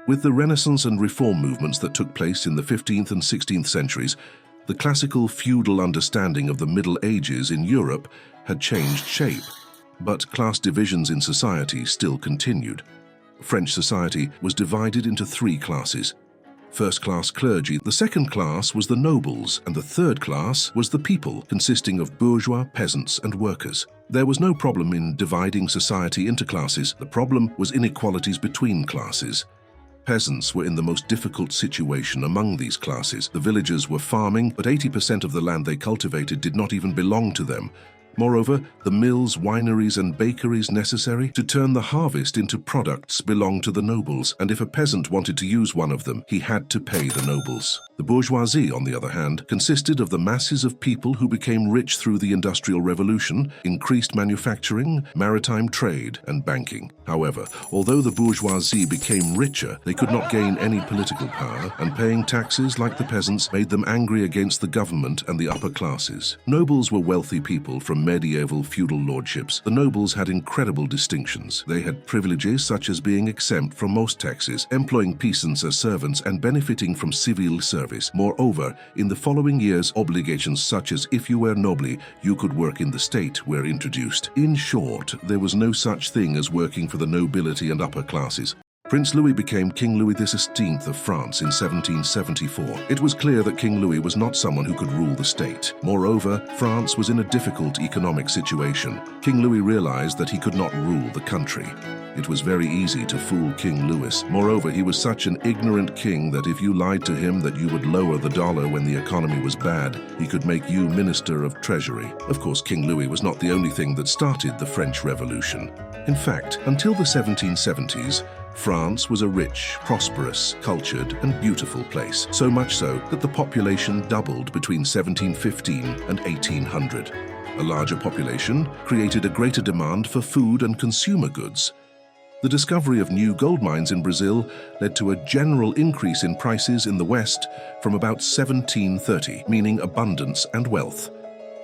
With the Renaissance and reform movements that took place in the 15th and 16th centuries, the classical feudal understanding of the Middle Ages in Europe had changed shape, but class divisions in society still continued. French society was divided into three classes. First-class clergy, the second class was the nobles, and the third class was the people, consisting of bourgeois, peasants, and workers. There was no problem in dividing society into classes. The problem was inequalities between classes. Peasants were in the most difficult situation among these classes. The villagers were farming, but 80% of the land they cultivated did not even belong to them. Moreover, the mills, wineries, and bakeries necessary to turn the harvest into products belonged to the nobles, and if a peasant wanted to use one of them, he had to pay the nobles. The bourgeoisie, on the other hand, consisted of the masses of people who became rich through the Industrial Revolution, increased manufacturing, maritime trade, and banking. However, although the bourgeoisie became richer, they could not gain any political power, and paying taxes like the peasants made them angry against the government and the upper classes. Nobles were wealthy people from medieval feudal lordships. The nobles had incredible distinctions. They had privileges such as being exempt from most taxes, employing peasants as servants, and benefiting from civil service. Moreover, in the following years, obligations such as if you were nobly, you could work in the state were introduced. In short, there was no such thing as working for the nobility and upper classes. Prince Louis became King Louis XVI of France in 1774. It was clear that King Louis was not someone who could rule the state. Moreover, France was in a difficult economic situation. King Louis realized that he could not rule the country. It was very easy to fool King Louis. Moreover, he was such an ignorant king that if you lied to him that you would lower the dollar when the economy was bad, he could make you Minister of Treasury. Of course, King Louis was not the only thing that started the French Revolution. In fact, until the 1770s, France was a rich, prosperous, cultured, and beautiful place, so much so that the population doubled between 1715 and 1800. A larger population created a greater demand for food and consumer goods. The discovery of new gold mines in Brazil led to a general increase in prices in the West from about 1730, meaning abundance and wealth.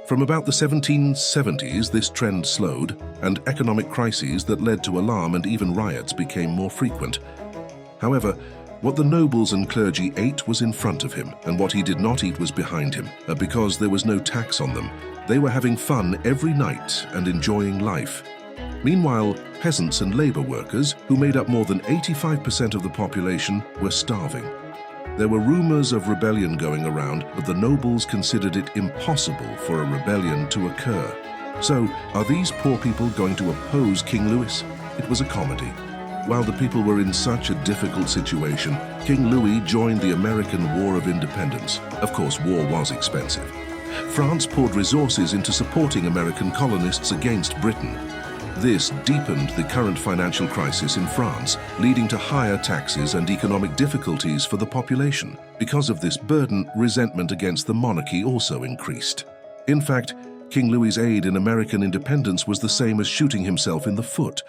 From about the 1770s, this trend slowed, and economic crises that led to alarm and even riots became more frequent. However, what the nobles and clergy ate was in front of him, and what he did not eat was behind him, because there was no tax on them. They were having fun every night and enjoying life. Meanwhile, peasants and labor workers, who made up more than 85% of the population, were starving. There were rumors of rebellion going around, but the nobles considered it impossible for a rebellion to occur. So, are these poor people going to oppose King Louis? It was a comedy. While the people were in such a difficult situation, King Louis joined the American War of Independence. Of course, war was expensive. France poured resources into supporting American colonists against Britain. This deepened the current financial crisis in France, leading to higher taxes and economic difficulties for the population. Because of this burden, resentment against the monarchy also increased. In fact, King Louis's aid in American independence was the same as shooting himself in the foot,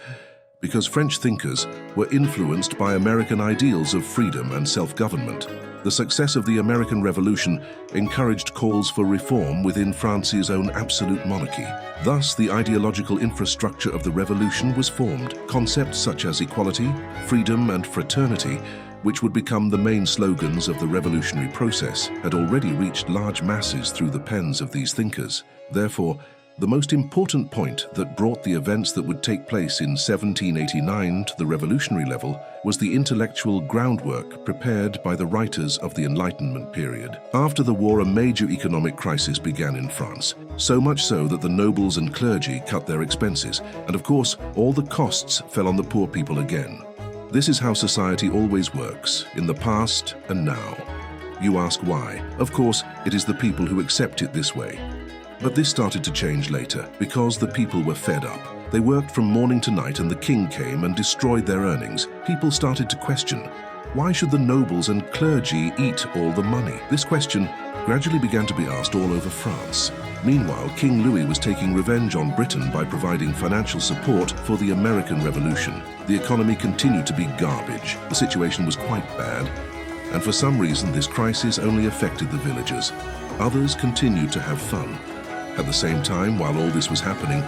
because French thinkers were influenced by American ideals of freedom and self-government. The success of the American Revolution encouraged calls for reform within France's own absolute monarchy. Thus, the ideological infrastructure of the revolution was formed. Concepts such as equality, freedom, and fraternity, which would become the main slogans of the revolutionary process, had already reached large masses through the pens of these thinkers. Therefore, the most important point that brought the events that would take place in 1789 to the revolutionary level was the intellectual groundwork prepared by the writers of the Enlightenment period. After the war, a major economic crisis began in France, so much so that the nobles and clergy cut their expenses, and of course, all the costs fell on the poor people again. This is how society always works, in the past and now. You ask why? Of course, it is the people who accept it this way. But this started to change later, because the people were fed up. They worked from morning to night and the king came and destroyed their earnings. People started to question, why should the nobles and clergy eat all the money? This question gradually began to be asked all over France. Meanwhile, King Louis was taking revenge on Britain by providing financial support for the American Revolution. The economy continued to be garbage. The situation was quite bad, and for some reason this crisis only affected the villagers. Others continued to have fun. At the same time, while all this was happening,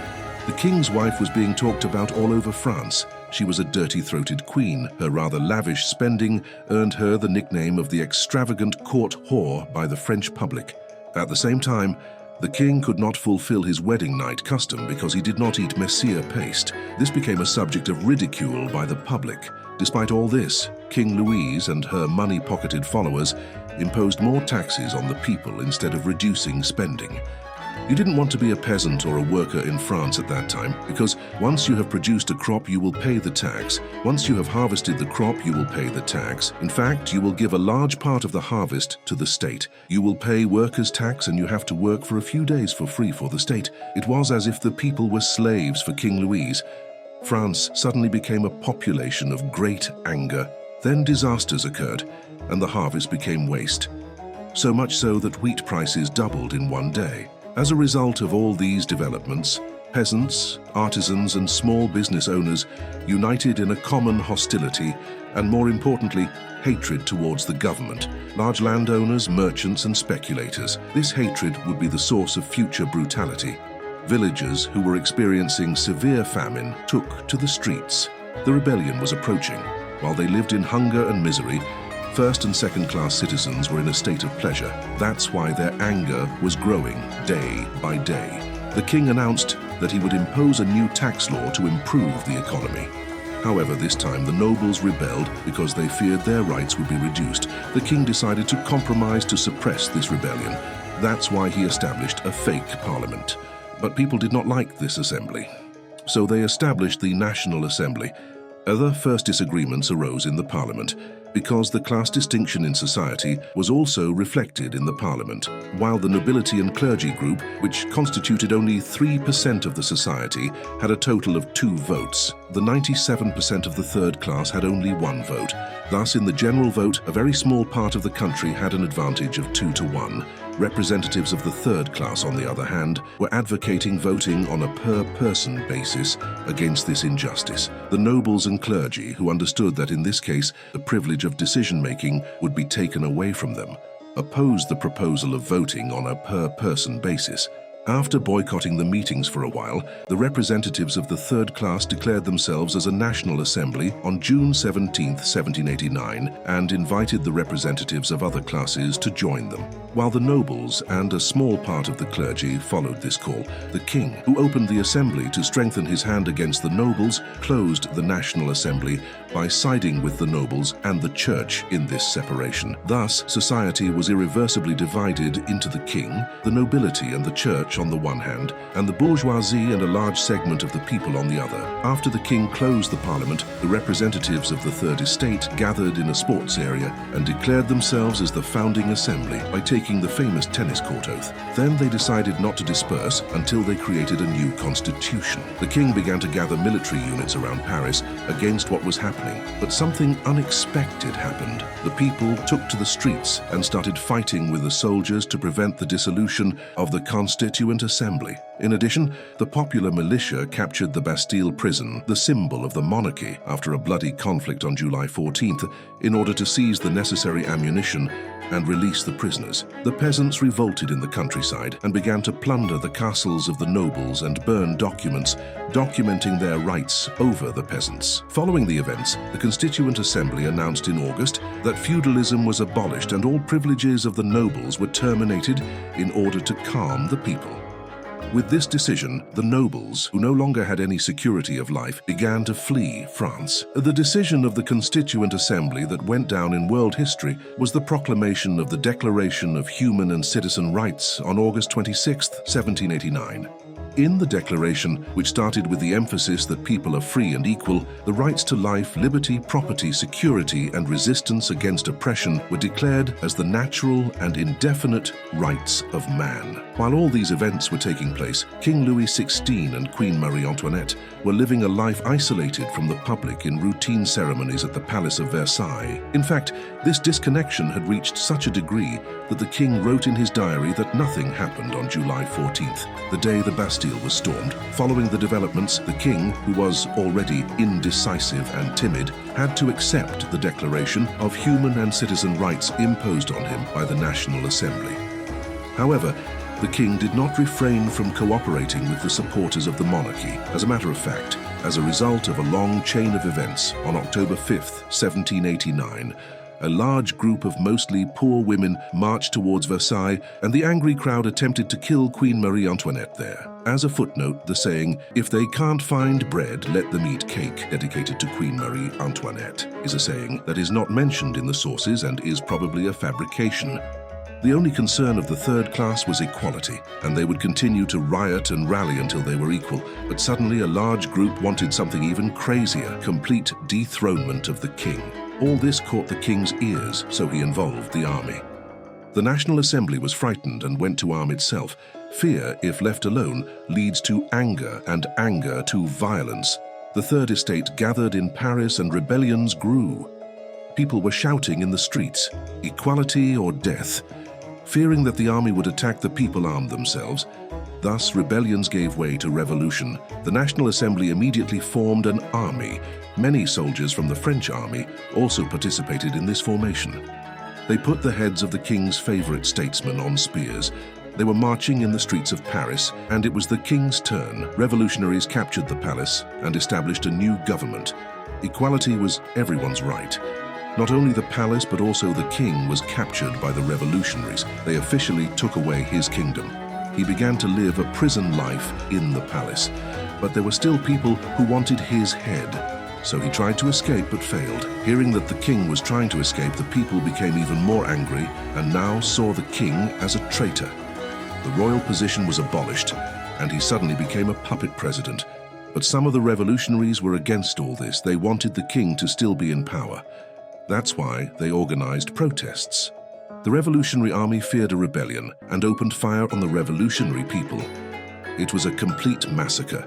the king's wife was being talked about all over France. she was a dirty-throated queen. Her rather lavish spending earned her the nickname of the extravagant court whore by the French public. At the same time, the king could not fulfill his wedding night custom because he did not eat Messina paste. This became a subject of ridicule by the public. Despite all this, King Louise and her money-pocketed followers imposed more taxes on the people instead of reducing spending. You didn't want to be a peasant or a worker in France at that time, because once you have produced a crop, you will pay the tax. Once you have harvested the crop, you will pay the tax. In fact, you will give a large part of the harvest to the state. You will pay workers' tax, and you have to work for a few days for free for the state. It was as if the people were slaves for King Louise. France suddenly became a population of great anger. Then disasters occurred, and the harvest became waste. So much so that wheat prices doubled in one day. As a result of all these developments, peasants, artisans, and small business owners united in a common hostility and, more importantly, hatred towards the government, large landowners, merchants, and speculators. This hatred would be the source of future brutality. Villagers who were experiencing severe famine took to the streets. The rebellion was approaching. While they lived in hunger and misery, first- and second-class citizens were in a state of pleasure. That's why their anger was growing day by day. The king announced that he would impose a new tax law to improve the economy. However, this time the nobles rebelled because they feared their rights would be reduced. The king decided to compromise to suppress this rebellion. That's why he established a fake parliament. But people did not like this assembly. So they established the National Assembly. Other first disagreements arose in the parliament because the class distinction in society was also reflected in the parliament. While the nobility and clergy group, which constituted only 3% of the society, had a total of 2 votes, the 97% of the third class had only 1 vote. Thus, in the general vote, a very small part of the country had an advantage of 2 to 1. Representatives of the third class, on the other hand, were advocating voting on a per-person basis against this injustice. The nobles and clergy, who understood that in this case the privilege of decision-making would be taken away from them, opposed the proposal of voting on a per-person basis. After boycotting the meetings for a while, the representatives of the third class declared themselves as a National Assembly on June 17, 1789, and invited the representatives of other classes to join them. While the nobles and a small part of the clergy followed this call, the king, who opened the assembly to strengthen his hand against the nobles, closed the National Assembly by siding with the nobles and the church in this separation. Thus, society was irreversibly divided into the king, the nobility and the church on the one hand, and the bourgeoisie and a large segment of the people on the other. After the king closed the parliament, the representatives of the Third Estate gathered in a sports area and declared themselves as the founding assembly by taking the famous tennis court oath. Then they decided not to disperse until they created a new constitution. The king began to gather military units around Paris against what was happening, but something unexpected happened. The people took to the streets and started fighting with the soldiers to prevent the dissolution of the Constituent Assembly. In addition, the popular militia captured the Bastille prison, the symbol of the monarchy, after a bloody conflict on July 14th, in order to seize the necessary ammunition and release the prisoners. The peasants revolted in the countryside and began to plunder the castles of the nobles and burn documents documenting their rights over the peasants. Following the events, the Constituent Assembly announced in August that feudalism was abolished and all privileges of the nobles were terminated in order to calm the people. With this decision, the nobles, who no longer had any security of life, began to flee France. The decision of the Constituent Assembly that went down in world history was the proclamation of the Declaration of Human and Citizen Rights on August 26, 1789. In the Declaration, which started with the emphasis that people are free and equal, the rights to life, liberty, property, security, and resistance against oppression were declared as the natural and indefinite rights of man. While all these events were taking place, King Louis XVI and Queen Marie Antoinette were living a life isolated from the public in routine ceremonies at the Palace of Versailles. In fact, this disconnection had reached such a degree that the king wrote in his diary that nothing happened on July 14th, the day the Bastille was stormed. Following the developments, the king, who was already indecisive and timid, had to accept the Declaration of Human and Citizen Rights imposed on him by the National Assembly. However, the king did not refrain from cooperating with the supporters of the monarchy. As a matter of fact, As a result of a long chain of events, on October 5th, 1789, a large group of mostly poor women marched towards Versailles, and the angry crowd attempted to kill Queen Marie Antoinette there. As a footnote, the saying, "If they can't find bread, let them eat cake," dedicated to Queen Marie Antoinette, is a saying that is not mentioned in the sources and is probably a fabrication. The only concern of the third class was equality, and they would continue to riot and rally until they were equal. But suddenly a large group wanted something even crazier, complete dethronement of the king. All this caught the king's ears, so he involved the army. The National Assembly was frightened and went to arm itself. Fear, if left alone, leads to anger, and anger to violence. The Third Estate gathered in Paris and rebellions grew. People were shouting in the streets, "Equality or death." Fearing that the army would attack, the people armed themselves. Thus, rebellions gave way to revolution. The National Assembly immediately formed an army. Many soldiers from the French army also participated in this formation. They put the heads of the king's favorite statesmen on spears. They were marching in the streets of Paris, and it was the king's turn. Revolutionaries captured the palace and established a new government. Equality was everyone's right. Not only the palace, but also the king was captured by the revolutionaries. They officially took away his kingdom. He began to live a prison life in the palace. But there were still people who wanted his head. So he tried to escape but failed. Hearing that the king was trying to escape, the people became even more angry and now saw the king as a traitor. The royal position was abolished, and he suddenly became a puppet president. But some of the revolutionaries were against all this. They wanted the king to still be in power. That's why they organized protests. The Revolutionary Army feared a rebellion and opened fire on the revolutionary people. It was a complete massacre.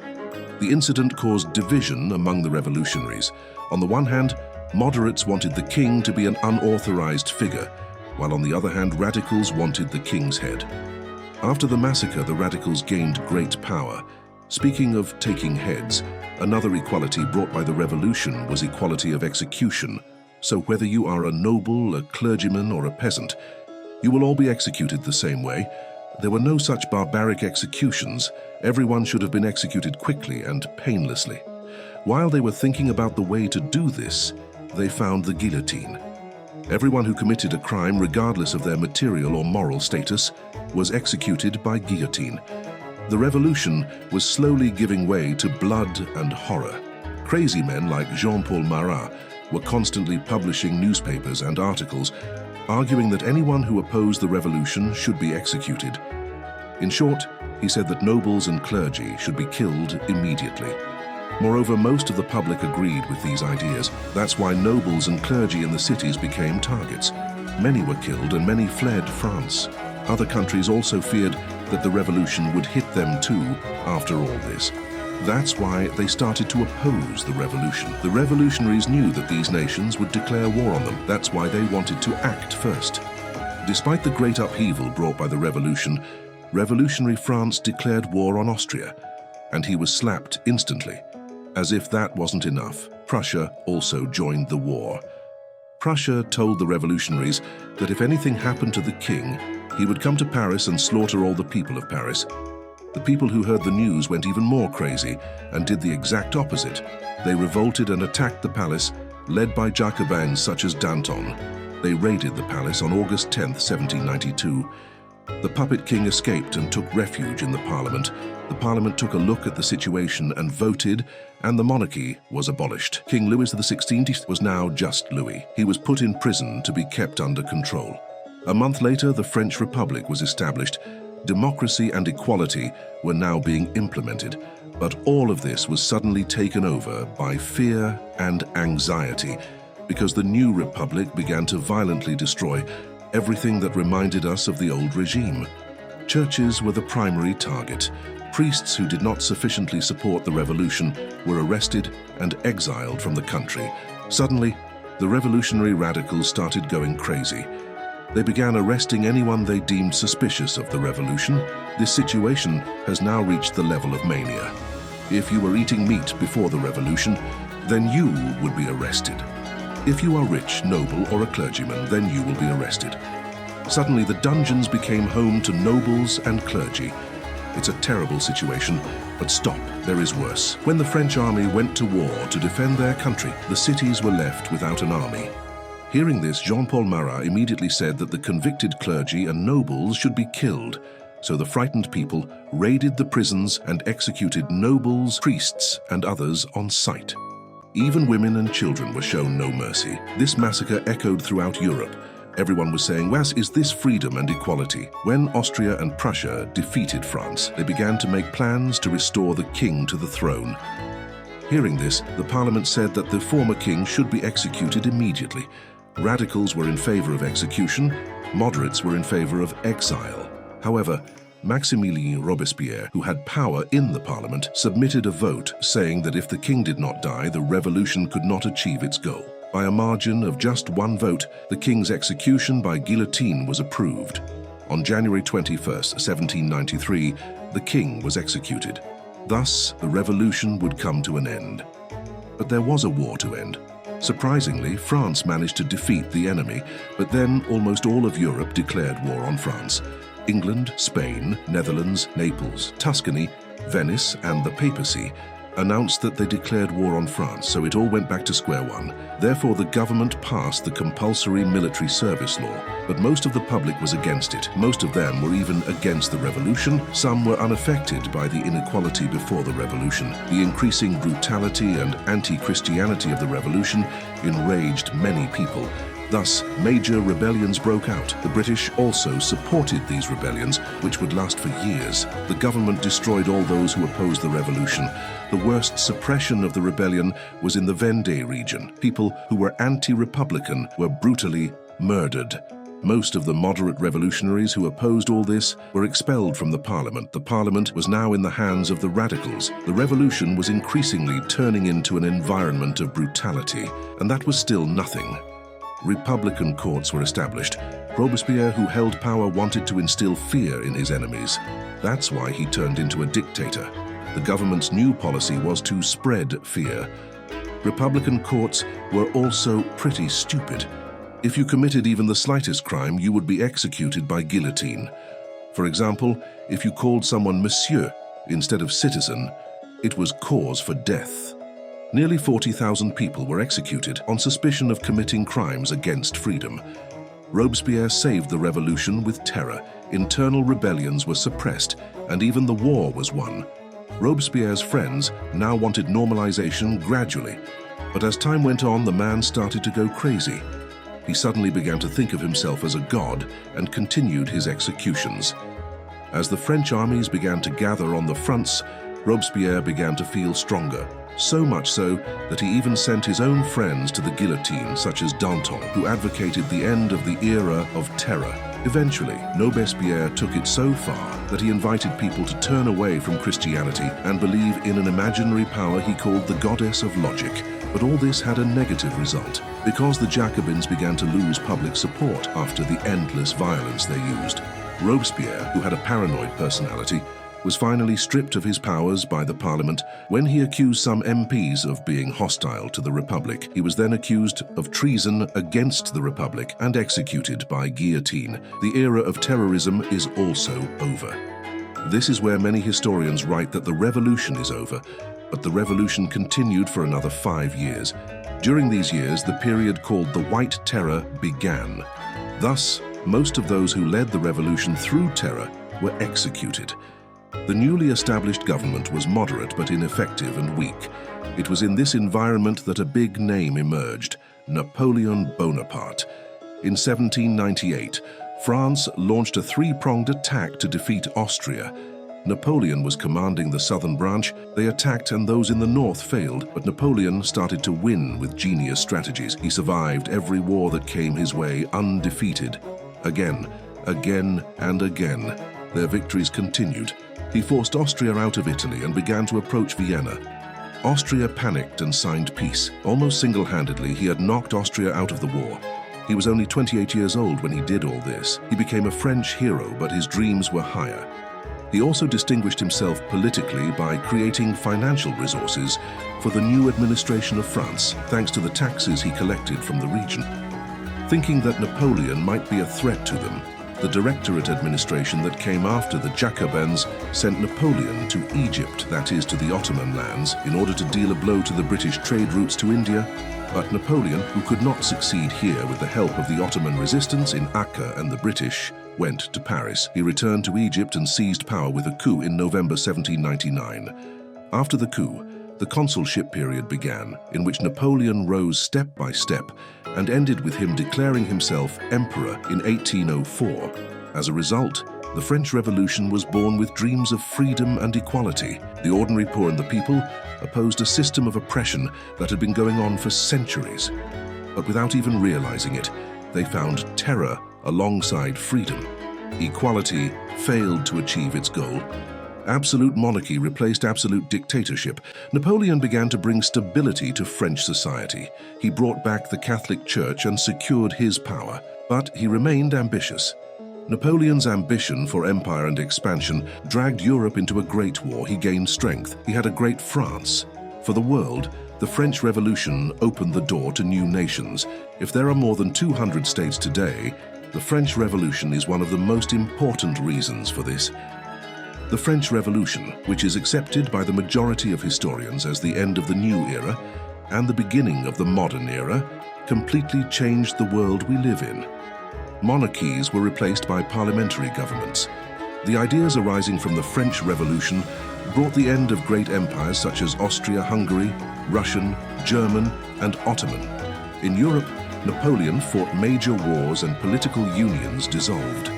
The incident caused division among the revolutionaries. On the one hand, moderates wanted the king to be an unauthorized figure, while on the other hand, radicals wanted the king's head. After the massacre, the radicals gained great power. Speaking of taking heads, another equality brought by the revolution was equality of execution. So whether you are a noble, a clergyman, or a peasant, you will all be executed the same way. There were no such barbaric executions. Everyone should have been executed quickly and painlessly. While they were thinking about the way to do this, they found the guillotine. Everyone who committed a crime, regardless of their material or moral status, was executed by guillotine. The revolution was slowly giving way to blood and horror. Crazy men like Jean-Paul Marat were constantly publishing newspapers and articles, arguing that anyone who opposed the revolution should be executed. In short, he said that nobles and clergy should be killed immediately. Moreover, most of the public agreed with these ideas. That's why nobles and clergy in the cities became targets. Many were killed and many fled France. Other countries also feared that the revolution would hit them too after all this. That's why they started to oppose the revolution. The revolutionaries knew that these nations would declare war on them. That's why they wanted to act first. Despite the great upheaval brought by the revolution, revolutionary France declared war on Austria, and he was slapped instantly. As if that wasn't enough, Prussia also joined the war. Prussia told the revolutionaries that if anything happened to the king, he would come to Paris and slaughter all the people of Paris. The people who heard the news went even more crazy and did the exact opposite. They revolted and attacked the palace, led by Jacobins such as Danton. They raided the palace on August 10, 1792. The puppet king escaped and took refuge in the parliament. The parliament took a look at the situation and voted, and the monarchy was abolished. King Louis XVI was now just Louis. He was put in prison to be kept under control. A month later, the French Republic was established. Democracy and equality were now being implemented, but all of this was suddenly taken over by fear and anxiety, because the new republic began to violently destroy everything that reminded us of the old regime. Churches were the primary target. Priests who did not sufficiently support the revolution were arrested and exiled from the country. Suddenly, the revolutionary radicals started going crazy. They began arresting anyone they deemed suspicious of the revolution. This situation has now reached the level of mania. If you were eating meat before the revolution, then you would be arrested. If you are rich, noble, or a clergyman, then you will be arrested. Suddenly, the dungeons became home to nobles and clergy. It's a terrible situation, but stop, there is worse. When the French army went to war to defend their country, the cities were left without an army. Hearing this, Jean-Paul Marat immediately said that the convicted clergy and nobles should be killed. So the frightened people raided the prisons and executed nobles, priests, and others on sight. Even women and children were shown no mercy. This massacre echoed throughout Europe. Everyone was saying, "Was is this freedom and equality?" When Austria and Prussia defeated France, they began to make plans to restore the king to the throne. Hearing this, the parliament said that the former king should be executed immediately. Radicals were in favor of execution, moderates were in favor of exile. However, Maximilien Robespierre, who had power in the parliament, submitted a vote saying that if the king did not die, the revolution could not achieve its goal. By a margin of just one vote, the king's execution by guillotine was approved. On January 21st, 1793, the king was executed. Thus, the revolution would come to an end. But there was a war to end. Surprisingly, France managed to defeat the enemy, but then almost all of Europe declared war on France. England, Spain, Netherlands, Naples, Tuscany, Venice, and the papacy announced that they declared war on France, so it all went back to square one. Therefore, the government passed the compulsory military service law, but most of the public was against it. Most of them were even against the revolution. Some were unaffected by the inequality before the revolution. The increasing brutality and anti-Christianity of the revolution enraged many people. Thus, major rebellions broke out. The British also supported these rebellions, which would last for years. The government destroyed all those who opposed the revolution. The worst suppression of the rebellion was in the Vendée region. People who were anti-republican were brutally murdered. Most of the moderate revolutionaries who opposed all this were expelled from the parliament. The parliament was now in the hands of the radicals. The revolution was increasingly turning into an environment of brutality, and that was still nothing. Republican courts were established. Robespierre, who held power, wanted to instill fear in his enemies. That's why he turned into a dictator. The government's new policy was to spread fear. Republican courts were also pretty stupid. If you committed even the slightest crime, you would be executed by guillotine. For example, if you called someone monsieur instead of citizen, it was cause for death. Nearly 40,000 people were executed on suspicion of committing crimes against freedom. Robespierre saved the revolution with terror. Internal rebellions were suppressed, and even the war was won. Robespierre's friends now wanted normalization gradually, but as time went on, the man started to go crazy. He suddenly began to think of himself as a god and continued his executions. As the French armies began to gather on the fronts, Robespierre began to feel stronger. So much so that he even sent his own friends to the guillotine, such as Danton, who advocated the end of the era of terror. Eventually, Robespierre took it so far that he invited people to turn away from Christianity and believe in an imaginary power he called the goddess of logic. But all this had a negative result, because the Jacobins began to lose public support after the endless violence they used. Robespierre, who had a paranoid personality, was finally stripped of his powers by the parliament when he accused some MPs of being hostile to the Republic. He was then accused of treason against the Republic and executed by guillotine. The era of terrorism is also over. This is where many historians write that the revolution is over, but the revolution continued for another 5 years. During these years, the period called the White Terror began. Thus, most of those who led the revolution through terror were executed. The newly established government was moderate but ineffective and weak. It was in this environment that a big name emerged, Napoleon Bonaparte. In 1798, France launched a three-pronged attack to defeat Austria. Napoleon was commanding the southern branch. They attacked and those in the north failed, but Napoleon started to win with genius strategies. He survived every war that came his way undefeated. Again, and again, their victories continued. He forced Austria out of Italy and began to approach Vienna. Austria panicked and signed peace. Almost single-handedly, he had knocked Austria out of the war. He was only 28 years old when he did all this. He became a French hero, but his dreams were higher. He also distinguished himself politically by creating financial resources for the new administration of France, thanks to the taxes he collected from the region. Thinking that Napoleon might be a threat to them, The Directorate administration that came after the Jacobins sent Napoleon to Egypt, that is, to the Ottoman lands, in order to deal a blow to the British trade routes to India. But Napoleon, who could not succeed here with the help of the Ottoman resistance in Acre and the British, went to Paris. He returned to Egypt and seized power with a coup in November 1799. After the coup, the consulship period began, in which Napoleon rose step by step and ended with him declaring himself emperor in 1804. As a result, the French Revolution was born with dreams of freedom and equality. The ordinary poor and the people opposed a system of oppression that had been going on for centuries. But without even realizing it, they found terror alongside freedom. Equality failed to achieve its goal. Absolute monarchy replaced absolute dictatorship. Napoleon began to bring stability to French society. He brought back the Catholic Church and secured his power. But he remained ambitious. Napoleon's ambition for empire and expansion dragged Europe into a great war. He gained strength. He had a great France. For the world, the French Revolution opened the door to new nations. If there are more than 200 states today, the French Revolution is one of the most important reasons for this. The French Revolution, which is accepted by the majority of historians as the end of the new era and the beginning of the modern era, completely changed the world we live in. Monarchies were replaced by parliamentary governments. The ideas arising from the French Revolution brought the end of great empires such as Austria-Hungary, Russian, German, and Ottoman. In Europe, Napoleon fought major wars and political unions dissolved.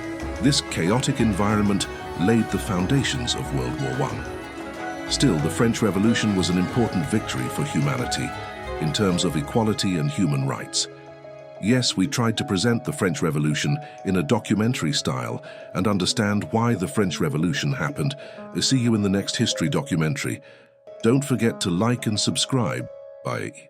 This chaotic environment laid the foundations of World War I. Still, the French Revolution was an important victory for humanity in terms of equality and human rights. Yes, we tried to present the French Revolution in a documentary style and understand why the French Revolution happened. See you in the next history documentary. Don't forget to like and subscribe. Bye.